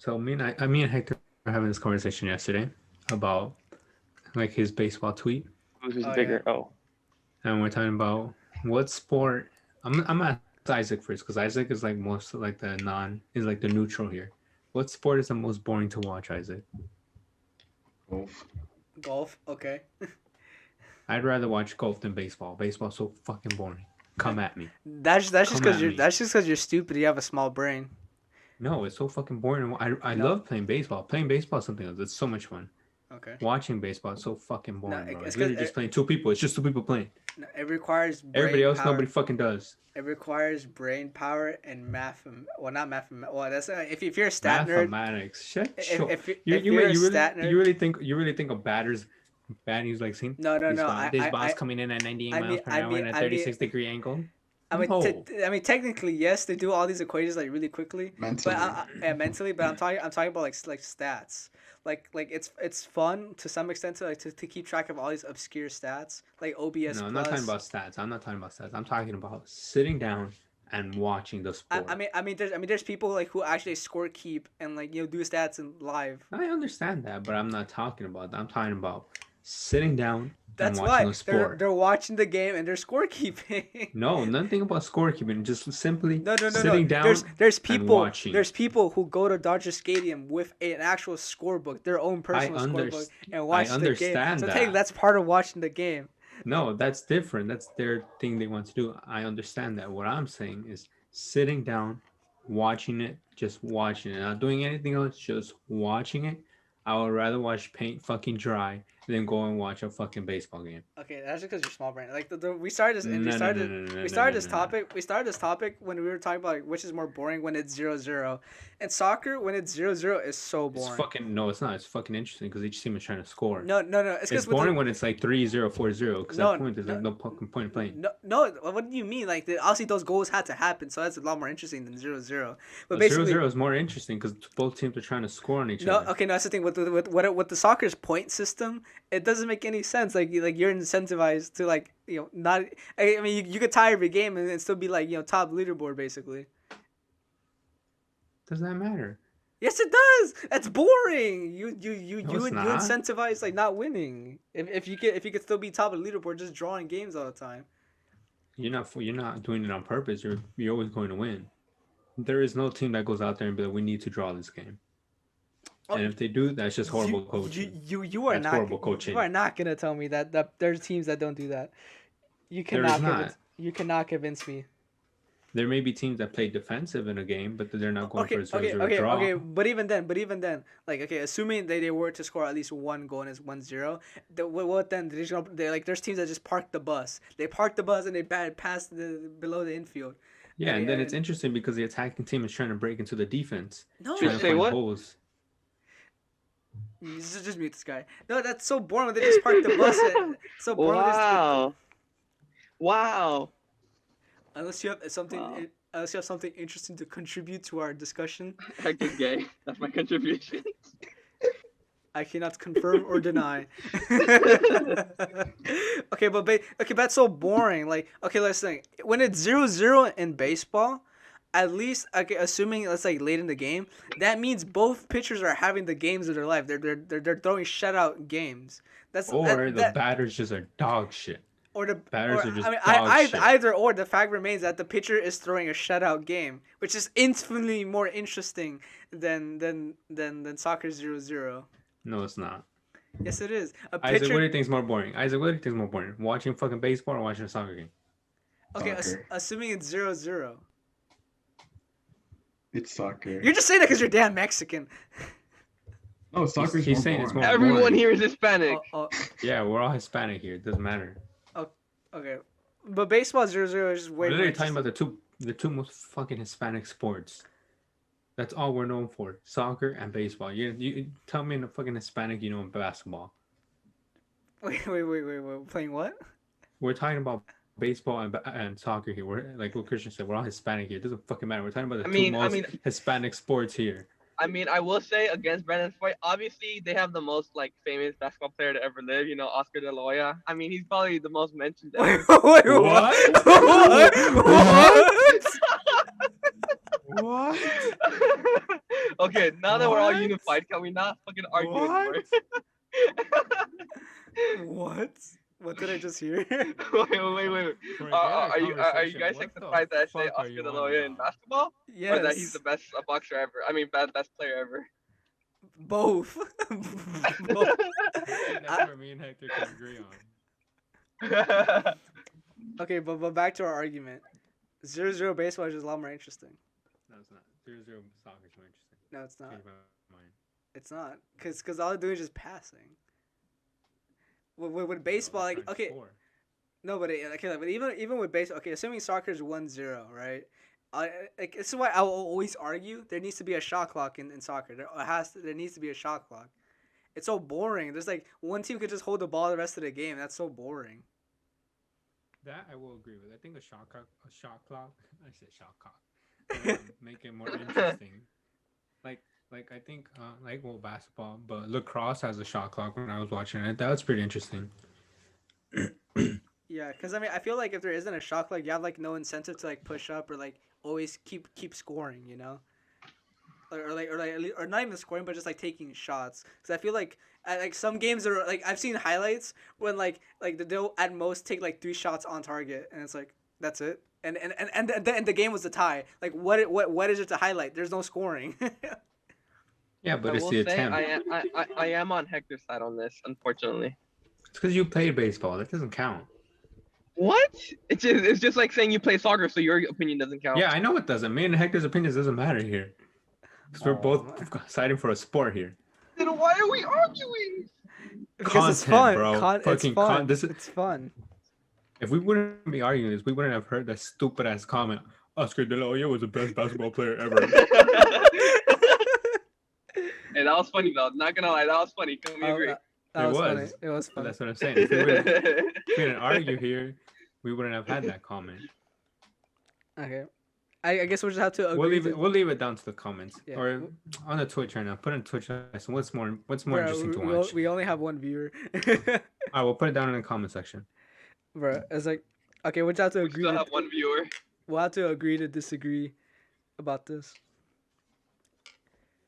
So me and Hector were having this conversation yesterday about like his baseball tweet, Who's Oh yeah. bigger? Oh, and we're talking about what sport. I'm gonna ask Isaac first because Isaac is like most like the non is like the neutral here. What sport is the most boring to watch, Isaac? Golf. Golf. Okay. I'd rather watch golf than baseball. Baseball's so fucking boring. Come at me. That's just Come because at you're me. stupid. You have a small brain. No, it's so fucking boring. I No. love playing baseball. Playing baseball is something else. It's so much fun. Okay. Watching baseball is so fucking No, boring, bro. it's It's because literally just playing two people. It's just two people playing. it requires Everybody brain else, power. nobody fucking does. It requires brain power and math. Well, not math. Well, that's if you're a stat nerd. Mathematics. Shut. If you're a stat nerd. You really think of batting like seeing No, this ball's coming in at 98 miles per hour and a 36-degree angle. I mean, No. technically, yes, they do all these equations like really quickly, Mentally. but mentally. But I'm talking about like stats. Like it's fun to some extent to keep track of all these obscure stats like OBS. No, I'm not talking about stats. I'm not talking about stats. I'm talking about sitting down and watching the sport. There's people like who actually score keep and like do stats in live. I understand that, but I'm not talking about that. I'm talking about sitting down That's and watching why the sport. they're watching the game and they're scorekeeping. No, nothing about scorekeeping. Just simply No. sitting down There's and people. watching. There's people who go to Dodger Stadium with an actual scorebook, their own personal scorebook, and watch the game. understand So that. technically, that's part of watching the game. No, that's different. That's their thing they want to do. I understand that. What I'm saying is sitting down, watching it, just watching it, not doing anything else, just watching it. I would rather watch paint fucking dry than go and watch a fucking baseball game. Okay, that's just because you're small brain. Like we started this, and No, we no, started no, no, no, we no, started no, this no, topic. We started this topic when we were talking about like, which is more boring when it's 0-0. And soccer when it's 0-0 is so boring. It's fucking no, it's not. It's fucking interesting because each team is trying to score. No. It's boring when it's like 3-0, 4-0 because No, that point there's no. like no fucking point in playing. No. What do you mean? Like obviously those goals had to happen, so that's a lot more interesting than 0-0. But But basically, 0-0 is more interesting because both teams are trying to score on each no. other. Okay, no. That's the thing with the soccer's point system. It doesn't make any sense. Like you're incentivized to like not. I mean you could tie every game and still be like top leaderboard basically. Does that matter? Yes, it does. That's boring. You No, it's not. incentivize like not winning. If you could still be top of the leaderboard, just drawing games all the time. You're not doing it on purpose. You're always going to win. There is no team that goes out there and be like, we need to draw this game. And if they do, that's just horrible coaching. You are That's not horrible coaching. You are not gonna tell me that there's teams that don't do that. You There cannot is not. convince, you cannot convince me. There may be teams that play defensive in a game, but they're not going for a 0-0 draw. Okay. But even then, like okay, assuming they were to score at least one goal and it's 1-0, what then? They like there's teams that just park the bus. They park the bus and they pass below the infield. Yeah, and then it's interesting because the attacking team is trying to break into the defense. No, Trying to Say find what? holes. just mute this guy. No, that's so boring when they just park the bus. So boring. when they just- Wow. Unless you have something. Wow. Unless you have something interesting to contribute to our discussion, Hector's gay. That's my contribution. I cannot confirm or deny. Okay, but that's so boring. Like, okay, let's think. When it's 0-0 in baseball, at least okay, assuming let's like late in the game, that means both pitchers are having the games of their life. They're throwing shutout games. That's Or the batters just are dog shit. or the batters or, are just I mean, dog shit. either or. The fact remains that the pitcher is throwing a shutout game, which is infinitely more interesting than soccer 0-0. No, it's not. Yes, it is. A Isaac, pitcher. what do you think is more boring? Isaac, what do you think is more boring? Watching fucking baseball or watching a soccer game? Okay, Soccer. assuming it's 0-0. It's soccer. You're just saying that because you're damn Mexican. No, soccer's he's more saying it's boring. more Everyone boring. here is Hispanic. Oh, Yeah, we're all Hispanic here. It doesn't matter. okay. But baseball 0-0 is way We're more literally talking interesting. about the two most fucking Hispanic sports. That's all we're known for: soccer and baseball. You tell me in a fucking Hispanic you know in basketball. Wait. Playing what? We're talking about baseball and soccer here. We're like what Christian said. We're all Hispanic here. It doesn't fucking matter. We're talking about the two most Hispanic sports here. I mean, I will say against Brandon's fight, obviously they have the most like famous basketball player to ever live. You know, Oscar De La Hoya. I mean, he's probably the most mentioned. Wait, Ever. what? What? What? What? Okay, now that we're all What? unified, can we not fucking argue anymore? What? What did I just hear? Wait. Forget Are, our are you conversation. like What the surprised that I say fuck are Oscar you De on La Hoya in about? basketball, or that he's Yes. the best boxer ever? I mean, best player ever. Both. Both. I think that's where me and Hector can agree on. Okay, but back to our argument. 0-0 baseball is just a lot more interesting. No, it's not. 0-0 soccer is more interesting. No, it's not. Change my mind. It's not. Cause all they're doing is just passing. With baseball, They're like trying to okay, score. no, but but even with baseball, okay, assuming soccer is 1-0, right? Like this is why I will always argue there needs to be a shot clock in soccer. There needs to be a shot clock. It's so boring. There's like one team could just hold the ball the rest of the game. That's so boring. That I will agree with. I think a shot clock. I said shot clock. Make it more interesting. Like I think basketball, but lacrosse has a shot clock. When I was watching it, that was pretty interesting. Yeah, because I mean, I feel like if there isn't a shot clock, you have like no incentive to like push up or like always keep scoring, you know, or not even scoring, but just like taking shots. Because I feel like some games are like I've seen highlights when like they'll at most take like 3 shots on target, and it's like that's it. And the game was a tie. Like what is it to highlight? There's no scoring. Yeah, but I it's will the say attempt. I am on Hector's side on this, unfortunately. It's because you played baseball. That doesn't count. What? It's just like saying you play soccer, so your opinion doesn't count. Yeah, I know it doesn't. Me and Hector's opinions doesn't matter here. Because we're both siding for a sport here. Then why are we arguing? Because it's Content, fun. bro. It's Fucking fun. this is- It's fun. If we wouldn't be arguing this, we wouldn't have heard that stupid ass comment. Oscar De La Hoya was the best basketball player ever. Hey, that was funny though. Not gonna lie, that was funny. Can we agree? That It was funny. was. It was So funny. that's what I'm saying. If we didn't argue here, we wouldn't have had that comment. Okay. I guess we'll just have to agree. We'll leave it down to the comments Yeah. or on the Twitch right now. Put in Twitch. So what's more Bro, interesting to watch? we only have one viewer. I will put it down in the comment section. Bro, it's like okay, we'll just have to We agree. still have one viewer. We'll have to agree to disagree about this.